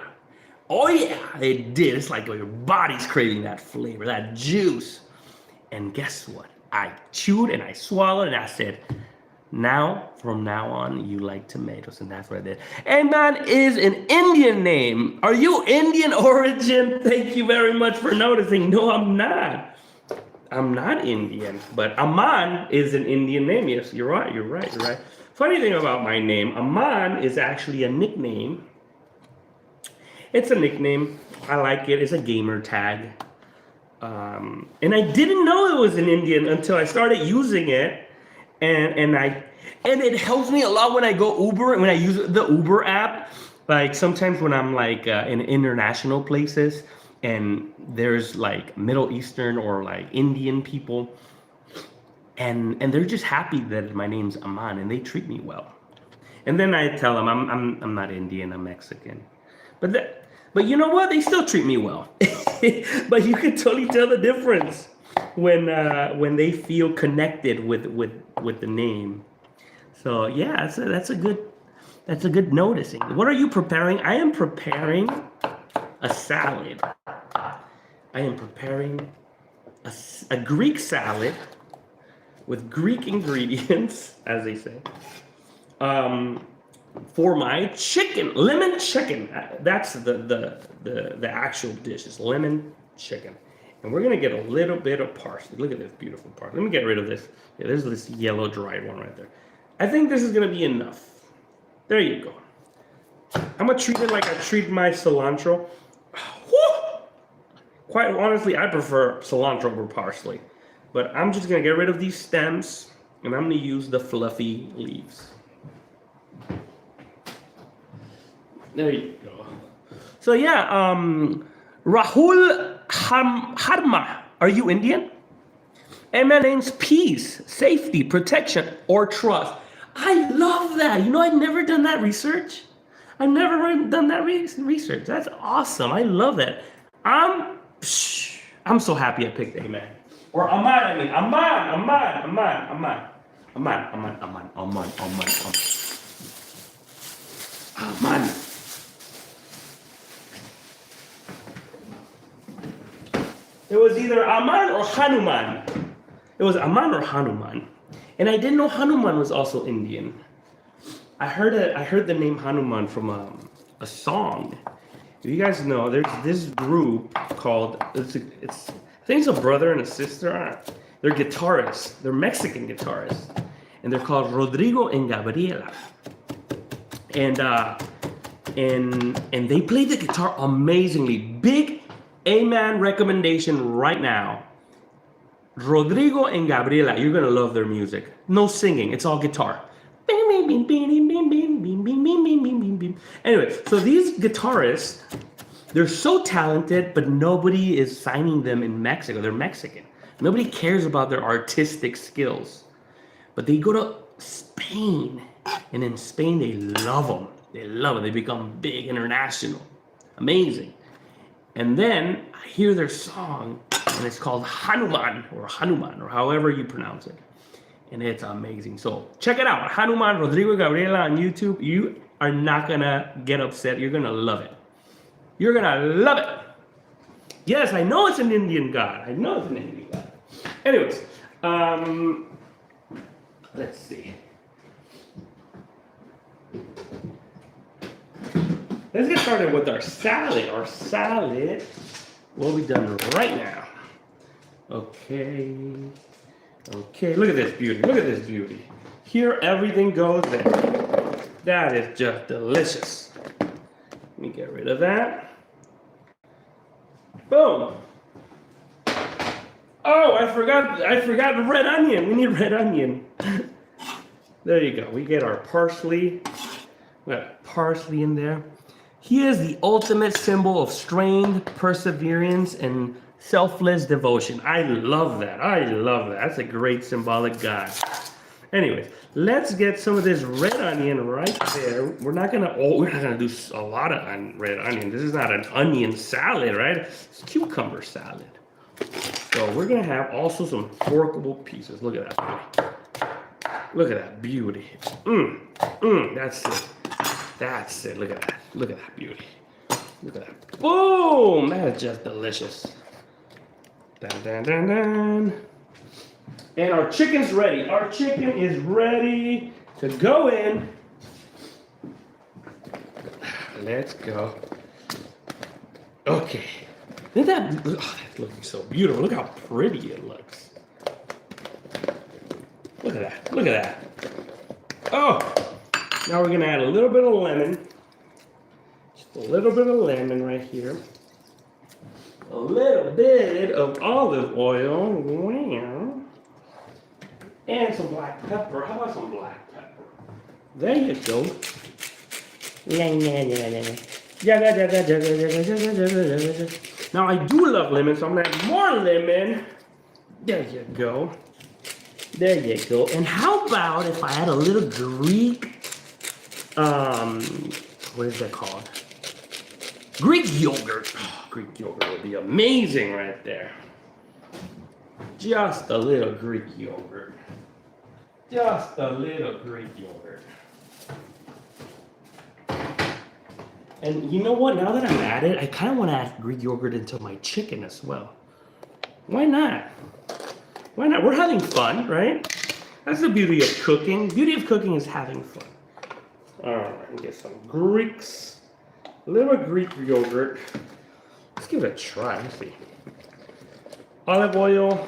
it did. It's like your body's craving that flavor, that juice. And guess what? I chewed and I swallowed and I said, Now, from now on, you like tomatoes, and that's what I did. Ayman is an Indian name. Are you Indian origin? Thank you very much for noticing. No, I'm not. I'm not Indian, but Aman is an Indian name. Yes, you're right. You're right. You're right. Funny thing about my name, Aman is actually a nickname. It's a nickname. I like it. It's a gamer tag. And I didn't know it was an Indian until I started using it. And it helps me a lot when I go Uber, when I use the Uber app. Like sometimes when I'm like in international places and there's like Middle Eastern or like Indian people, and they're just happy that my name's Aman and they treat me well. And then I tell them I'm not Indian, I'm Mexican. But you know what? They still treat me well. But you can totally tell the difference when they feel connected with the name. So yeah, that's a good noticing. What are you preparing? I am preparing a salad. I am preparing a Greek salad with Greek ingredients, as they say. For my chicken, lemon chicken. That's the actual dish. Is lemon chicken. And we're gonna get a little bit of parsley. Look at this beautiful parsley. Let me get rid of this. Yeah, there's this yellow dried one right there. I think this is gonna be enough. There you go. I'm gonna treat it like I treat my cilantro. Woo! Quite honestly, I prefer cilantro over parsley. But I'm just gonna get rid of these stems and I'm gonna use the fluffy leaves. There you go. So yeah, Rahul Harma, are you Indian? And my name's peace, safety, protection, or trust. I love that. You know, I've never done that research. I've never done that research. That's awesome. I love that. I'm so happy I picked Amen. Or Aman, I mean. Aman. It was either Aman or Hanuman. It was Aman or Hanuman. And I didn't know Hanuman was also Indian. I heard the name Hanuman from a song. You guys know there's this group called I think it's a brother and a sister. They're guitarists. They're Mexican guitarists, and they're called Rodrigo and Gabriela. And they play the guitar amazingly. Big Amen recommendation right now. Rodrigo and Gabriela, you're gonna love their music. No singing, it's all guitar. Anyway, so these guitarists, they're so talented, but nobody is signing them in Mexico. They're Mexican. Nobody cares about their artistic skills. But they go to Spain, and in Spain they love them. They love it. They become big international. Amazing. And then I hear their song, and it's called Hanuman, or however you pronounce it. And it's amazing. So check it out. Hanuman, Rodrigo, Gabriela on YouTube. You are not going to get upset. You're going to love it. You're going to love it. Yes, I know it's an Indian god. Anyways, let's see. Let's get started with our salad. Our salad will be done right now. Okay. Look at this beauty. Here, everything goes there. That is just delicious. Let me get rid of that. Boom. Oh, I forgot the red onion. We need red onion. There you go. We get our parsley. We got parsley in there. He is the ultimate symbol of strained perseverance and selfless devotion. I love that. That's a great symbolic god. Anyways, let's get some of this red onion right there. We're not gonna do a lot of red onion. This is not an onion salad, right? It's cucumber salad. So we're gonna have also some forkable pieces. Look at that. Look at that beauty. That's it. Look at that beauty. Look at that. Boom! That is just delicious. Dun, dun, dun, dun. And our chicken's ready. Our chicken is ready to go in. Let's go. Okay. Isn't that, oh, that's looking so beautiful. Look how pretty it looks. Look at that. Look at that. Oh, now we're gonna add a little bit of lemon. Just a little bit of lemon right here. A little bit of olive oil. Wow. And some black pepper. How about some black pepper? There you go. Now I do love lemon, so I'm gonna add more lemon. There you go. There you go. And how about if I add a little Greek, what is that called? Greek yogurt. Oh, Greek yogurt would be amazing right there. Just a little Greek yogurt. Just a little Greek yogurt. And you know what? Now that I'm at it, I kind of want to add Greek yogurt into my chicken as well. Why not? Why not? We're having fun, right? That's the beauty of cooking. Beauty of cooking is having fun. All right, get some Greeks. A little Greek yogurt. Let's give it a try. Let's see. Olive oil.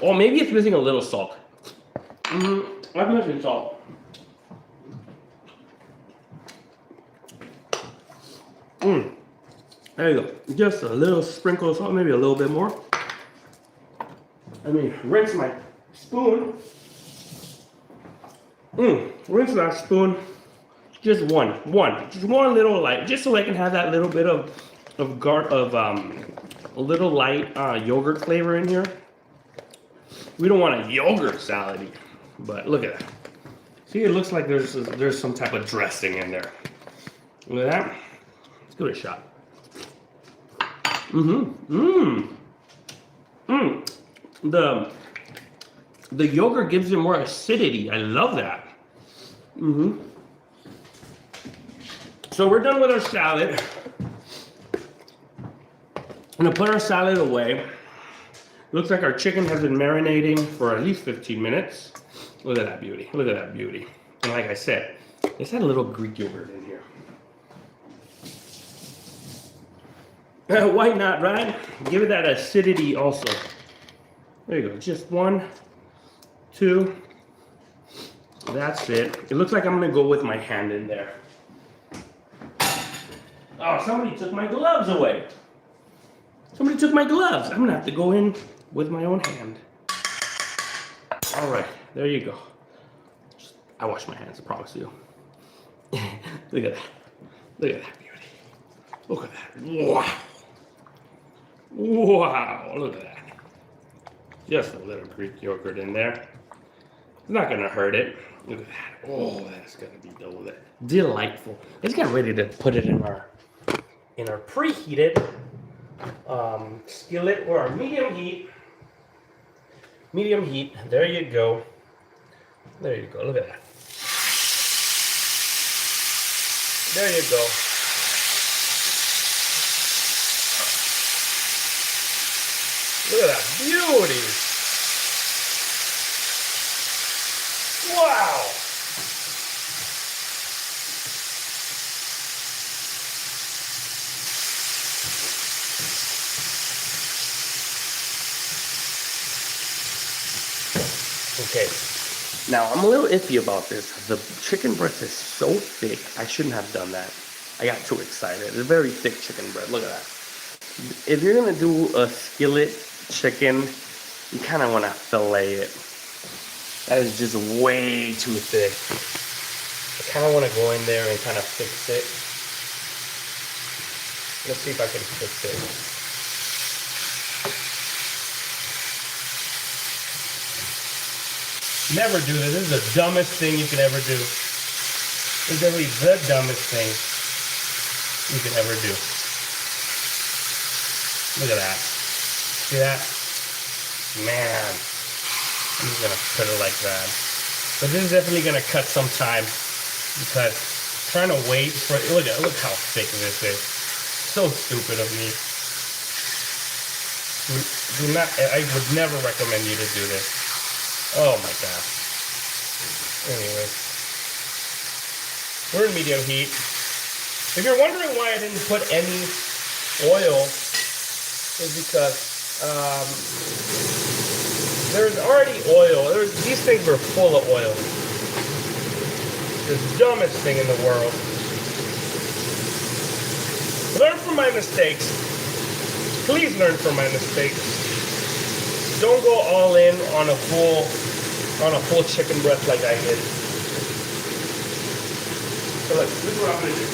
Oh, maybe it's missing a little salt. I'm missing salt. There you go. Just a little sprinkle of salt, maybe a little bit more. Let me rinse my spoon. Rinse that spoon. Just one little light, just so I can have that little bit of a little light yogurt flavor in here. We don't want a yogurt salad, but look at that. See, it looks like there's some type of dressing in there. Look at that. Let's give it a shot. The yogurt gives it more acidity. I love that. So we're done with our salad. I'm gonna put our salad away. Looks like our chicken has been marinating for at least 15 minutes. Look at that beauty. Look at that beauty. And like I said, let's add a little Greek yogurt in here. Why not, right? Give it that acidity also. There you go. Just 1, 2. That's it. It looks like I'm gonna go with my hand in there. Oh, somebody took my gloves away. Somebody took my gloves. I'm gonna have to go in with my own hand. All right, there you go. I wash my hands, I promise you. Look at that. Look at that beauty. Look at that. Wow. Wow, look at that. Just a little Greek yogurt in there. It's not gonna hurt it. Look at that. Oh, that's gonna be delightful. Let's get ready to put it in our preheated skillet or our medium heat. Medium heat. There you go. There you go. Look at that. There you go. Look at that beauty. Wow. Okay, now I'm a little iffy about this. The chicken breast is so thick, I shouldn't have done that. I got too excited. It's a very thick chicken breast, look at that. If you're gonna do a skillet chicken, you kinda wanna fillet it. That is just way too thick. I kinda wanna go in there and kinda fix it. Let's see if I can fix it. Never do this. This is the dumbest thing you could ever do. This is definitely the dumbest thing you could ever do. Look at that. See that? Man. I'm just gonna put it like that. But this is definitely gonna cut some time because trying to wait for look how thick this is. So stupid of me. Do not. I would never recommend you to do this. Oh my god. Anyway, we're in medium heat. If you're wondering why I didn't put any oil, is because there's already oil. These things are full of oil. The dumbest thing in the world. Learn from my mistakes. Please learn from my mistakes. Don't go all in on a full chicken breast like I did. So look, this is what I'm gonna do.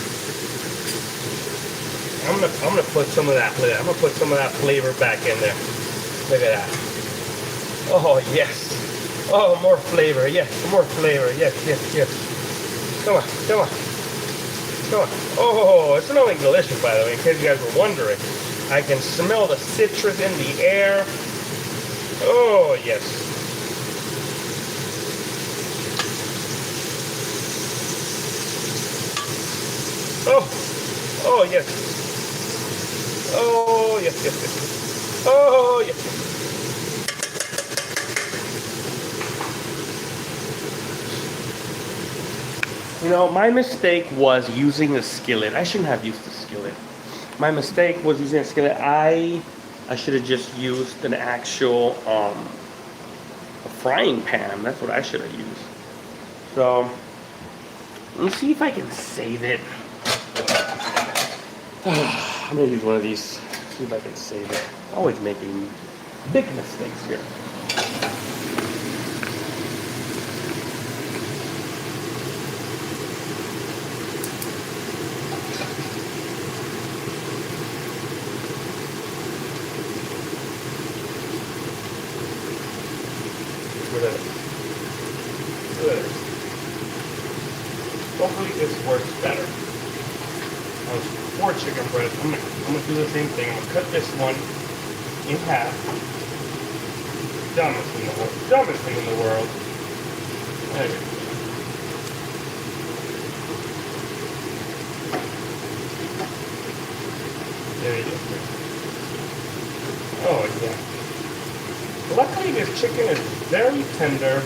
I'm gonna put some of that. Look at that. I'm gonna put some of that flavor back in there. Look at that. Oh yes. Oh, more flavor. Yes, more flavor. Yes, yes, yes. Come on, come on, come on. Oh, it's smelling delicious, by the way. In case you guys were wondering, I can smell the citrus in the air. Oh yes. Oh yes. Oh yes, yes, yes. Oh yes. You know, my mistake was using a skillet. I shouldn't have used a skillet. My mistake was using a skillet. I should have just used an actual a frying pan. That's what I should have used. So let me see if I can save it. I'm gonna use one of these. See if I can save it. Always making big mistakes here. Good. Hopefully this works better. For chicken breast, I'm gonna do the same thing. I'm gonna cut this one in half. Dumbest thing in the world. There you go. There you go. Oh yeah. Luckily, this chicken is very tender,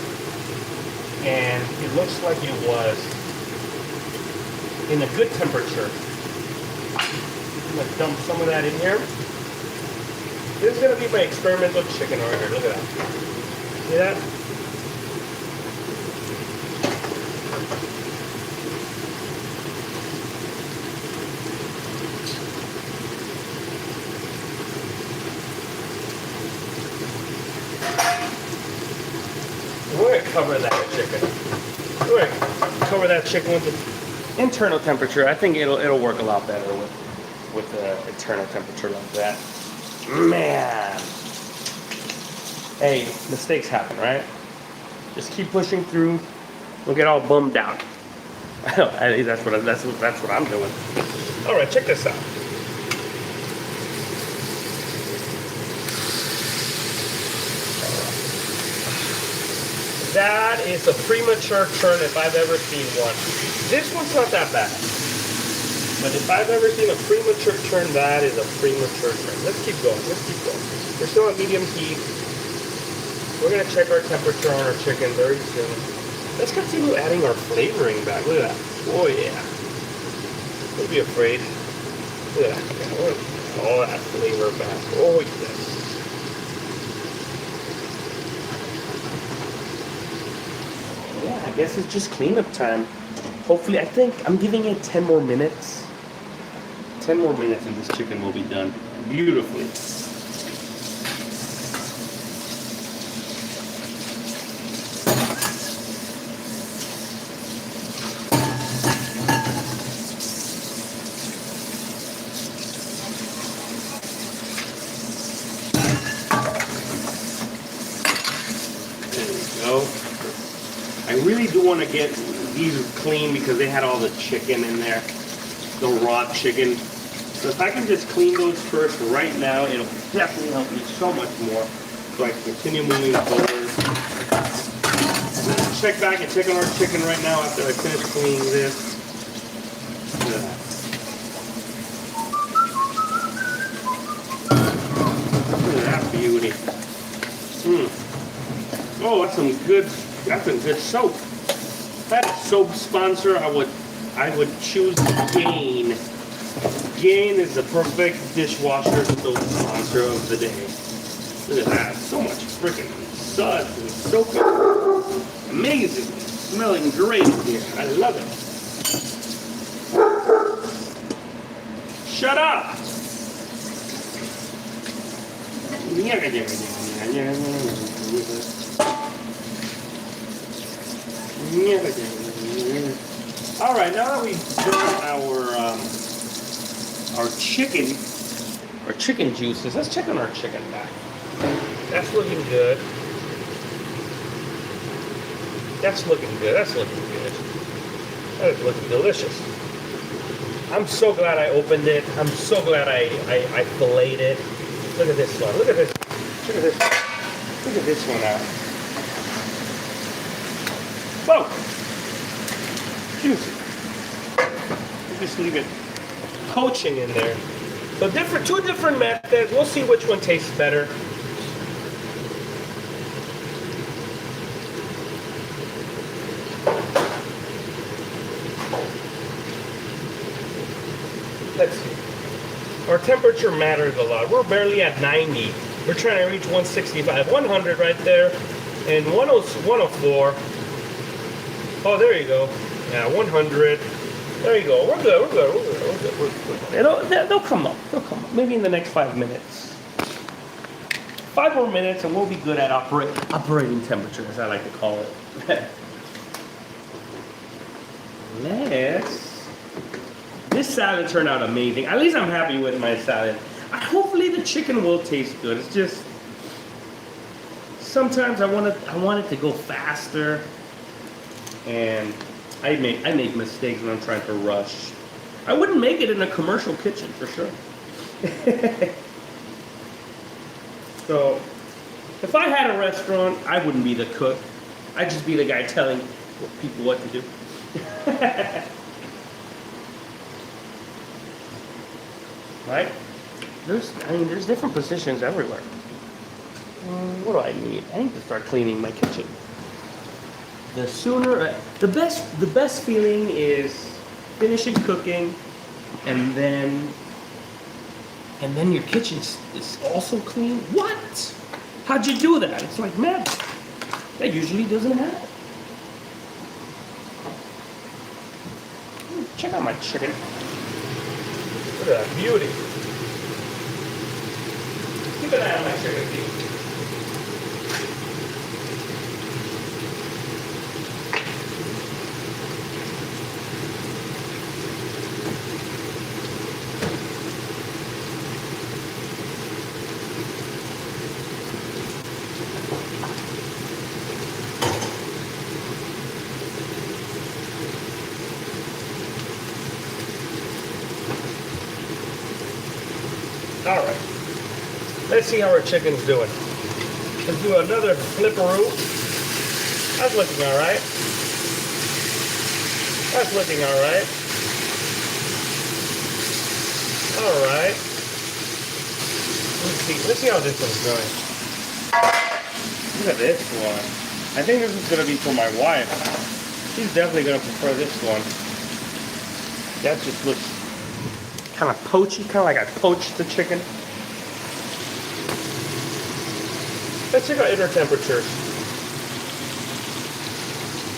and it looks like it was in a good temperature. I'm gonna dump some of that in here. This is gonna be my experimental chicken right here. Look at that. See that? We're gonna cover that chicken. We're gonna cover that chicken with the internal temperature. I think it'll work a lot better with the internal temperature like that. Man. Hey, mistakes happen, right? Just keep pushing through. Don't get all bummed out. That's what I'm doing. All right, check this out. That is a premature turn if I've ever seen one. This one's not that bad. But if I've ever seen a premature turn, that is a premature turn. Let's keep going. Let's keep going. We're still at medium heat. We're going to check our temperature on our chicken very soon. Let's continue adding our flavoring back. Look at that. Oh, yeah. Don't be afraid. Look at that. All that flavor back. Oh, yes. I guess it's just cleanup time. Hopefully, I think I'm giving it 10 more minutes. 10 more minutes and this chicken will be done beautifully. There we go. I really do want to get these clean because they had all the chicken in there, the raw chicken. So if I can just clean those first right now, it'll definitely help me so much more so I can continue moving forward. Let's check back and check on our chicken right now after I finish cleaning this. Look at that Oh, that's some good soap. If I had a soap sponsor, I would choose Gain. Gain is the perfect dishwasher soap sponsor of the day. Look at that, so much freaking suds and soap. Amazing, smelling great here. I love it. Shut up! All right, now that we've done our chicken juices, let's check on our chicken back. That's looking good. That's looking good. That's looking good. That is looking delicious. I'm so glad I opened it. I'm so glad I filleted it. Look at this one. Look at this. Look at this. Look at this one out. Whoa! Juicy. You just leave it poaching in there. So two different methods. We'll see which one tastes better. Let's see. Our temperature matters a lot. We're barely at 90. We're trying to reach 165, 100 right there, and 104. Oh, there you go. Yeah, 100. There you go. We're good. We're good. We're good. We're good. They'll come up. They'll come up. Maybe in the next 5 minutes. 5 more minutes, and we'll be good at operating temperature, as I like to call it. This salad turned out amazing. At least I'm happy with my salad. Hopefully the chicken will taste good. It's just sometimes I want it to go faster, and I make mistakes when I'm trying to rush. I wouldn't make it in a commercial kitchen for sure. So if I had a restaurant, I wouldn't be the cook. I'd just be the guy telling people what to do. Right? There's different positions everywhere. What do I need? I need to start cleaning my kitchen. The sooner, the best feeling is finishing cooking, and then your kitchen is also clean. What? How'd you do that? It's like magic. That usually doesn't happen. Check out my chicken. Look at that beauty. Keep an eye on my chicken feet. All right, let's see how our chicken's doing. Let's do another flipperoo. That's looking all right. That's looking all right. All right. Let's see how this one's going. Look at this one. I think this is gonna be for my wife. She's definitely gonna prefer this one. That just looks kind of poachy, kind of like I poached the chicken. Let's check our inner temperatures.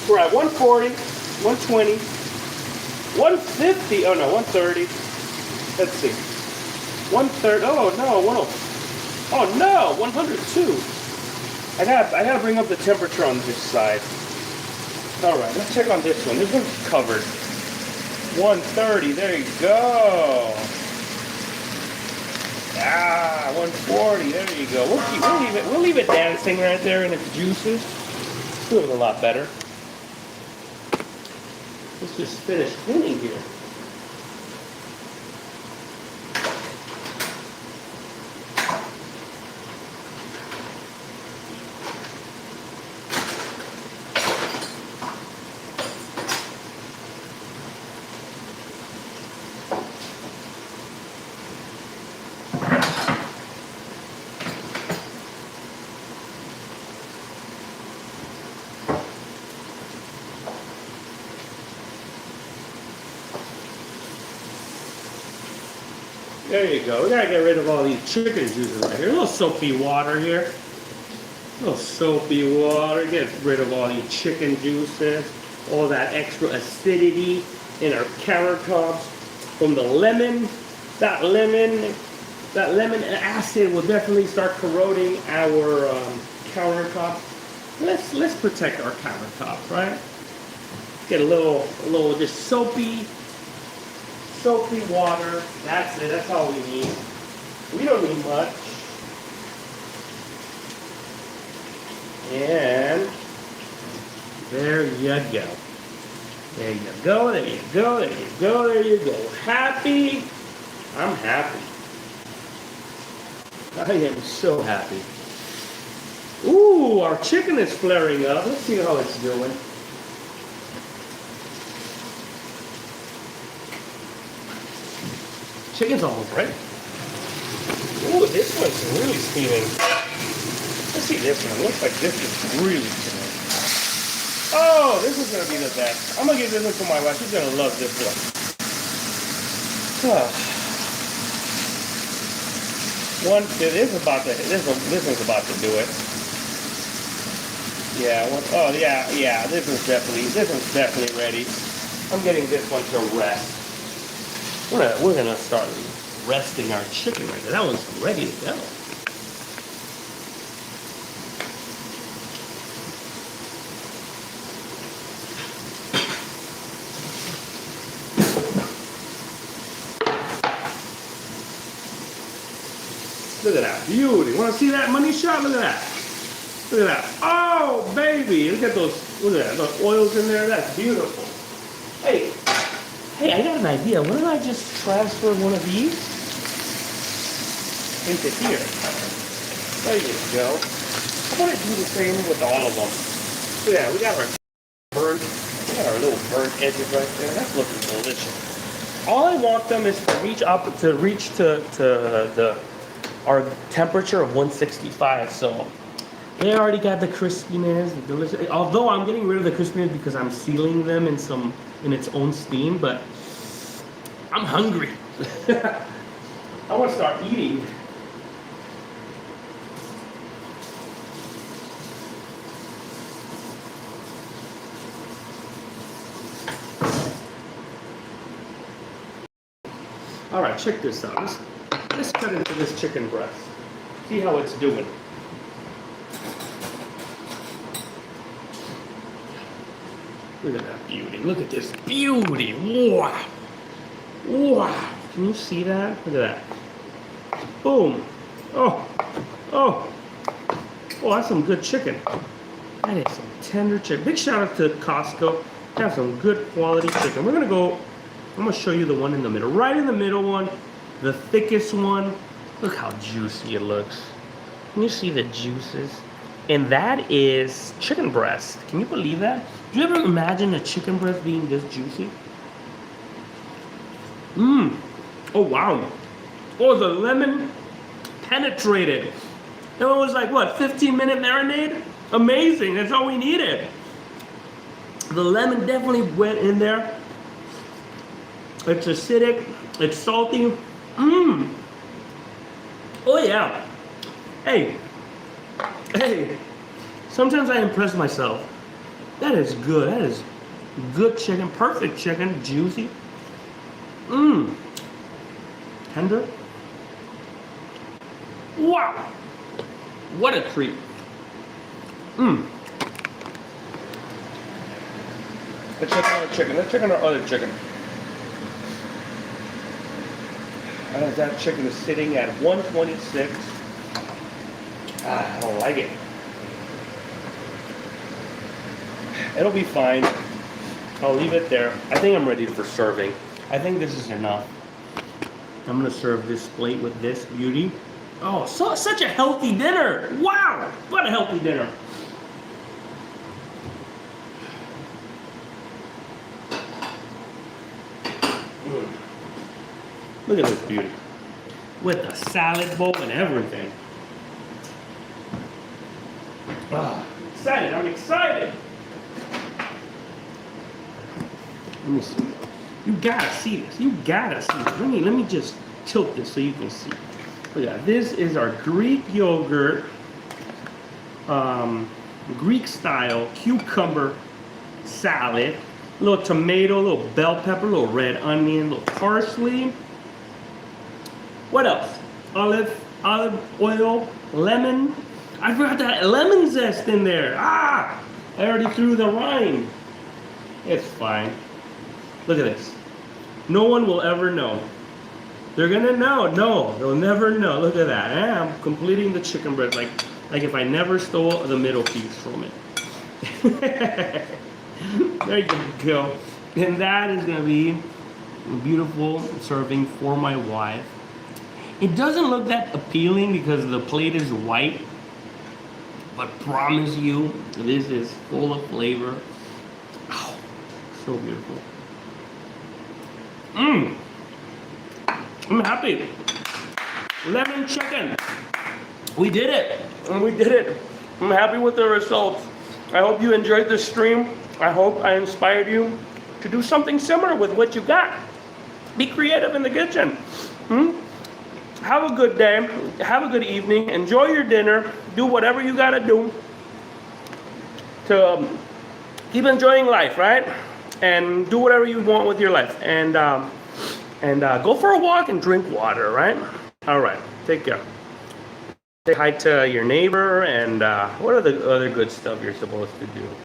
We're at 140, 120, 150, oh no, 130. Let's see. 130, oh no, oh no, 102. I gotta bring up the temperature on this side. All right, let's check on this one. This one's covered. 130, there you go. 140, there you go. We'll leave it dancing right there in its juices. It's doing a lot better. Let's just finish cleaning here. There you go. We gotta get rid of all these chicken juices right here. A little soapy water here. A little soapy water. Get rid of all these chicken juices. All that extra acidity in our countertops from the lemon. That lemon acid will definitely start corroding our countertops. Let's protect our countertops, right? Get a little just soapy water. That's it. That's all we need. We don't need much. And there you go. There you go. There you go. There you go. There you go. Happy? I'm happy. I am so happy. Ooh, our chicken is flaring up. Let's see how it's doing. Chicken's almost ready. Ooh, this one's really steaming. Let's see this one. Looks like this is really steaming. Oh, this is gonna be the best. I'm gonna give this one to my wife. She's gonna love this one. This one's about to do it. Yeah. Oh yeah. This one's definitely ready. I'm getting this one to rest. We're gonna start resting our chicken right there. That one's ready to go. Look at that beauty. Want to see that money shot? Look at that. Look at that. Oh, baby. Look at those. Look at that. Those oils in there. That's beautiful. Hey, I got an idea. Why don't I just transfer one of these into here? There you go. I'm going to do the same with all of them. Look at that. We got our little burnt edges right there. That's looking delicious. All I want them is to reach up to our temperature of 165. So they already got the crispiness, the delicious. Although I'm getting rid of the crispiness because I'm sealing them in its own steam, but I'm hungry. I want to start eating. All right, check this out. Let's cut into this chicken breast. See how it's doing. Look at that beauty. Look at this beauty. Wow. Wow. Can you see that? Look at that. Boom. Oh. Oh. Oh, that's some good chicken. That is some tender chicken. Big shout out to Costco. They have some good quality chicken. We're going to go, I'm going to show you the one in the middle. Right in the middle one. The thickest one. Look how juicy it looks. Can you see the juices? And that is chicken breast. Can you believe that? Do you ever imagine a chicken breast being this juicy? Mmm. Oh, wow. Oh, the lemon penetrated. It was like, what, 15-minute marinade? Amazing. That's all we needed. The lemon definitely went in there. It's acidic. It's salty. Mmm. Oh, yeah. Hey. Sometimes I impress myself. That is good. That is good chicken. Perfect chicken. Juicy. Mmm. Tender. Wow. What a treat. Mmm. Let's check out our chicken. Let's check on our other chicken. That chicken is sitting at 126. I don't like it. It'll be fine. I'll leave it there. I think I'm ready for serving. I think this is enough. I'm gonna serve this plate with this beauty. Oh, such a healthy dinner. Wow, what a healthy dinner. Look at this beauty. With the salad bowl and everything. Oh, excited, I'm excited. Let me see. You gotta see this. You gotta see this. Let me just tilt this so you can see. Look at that. This is our Greek yogurt, Greek style cucumber salad. A little tomato, a little bell pepper, a little red onion, a little parsley. What else? Olive oil, lemon. I forgot that lemon zest in there. I already threw the rind. It's fine. Look at this. No one will ever know. They're gonna know. No, they'll never know. Look at that. I'm completing the chicken breast like if I never stole the middle piece from it. There you go. And that is gonna be a beautiful serving for my wife. It doesn't look that appealing because the plate is white, but promise you, this is full of flavor. Oh, so beautiful. I'm happy. Lemon chicken. We did it. We did it. I'm happy with the results. I hope you enjoyed this stream. I hope I inspired you to do something similar with what you got. Be creative in the kitchen. Have a good day. Have a good evening. Enjoy your dinner. Do whatever you got to do to keep enjoying life, right? And do whatever you want with your life. And go for a walk and drink water, right? All right. Take care. Say hi to your neighbor and what are the other good stuff you're supposed to do?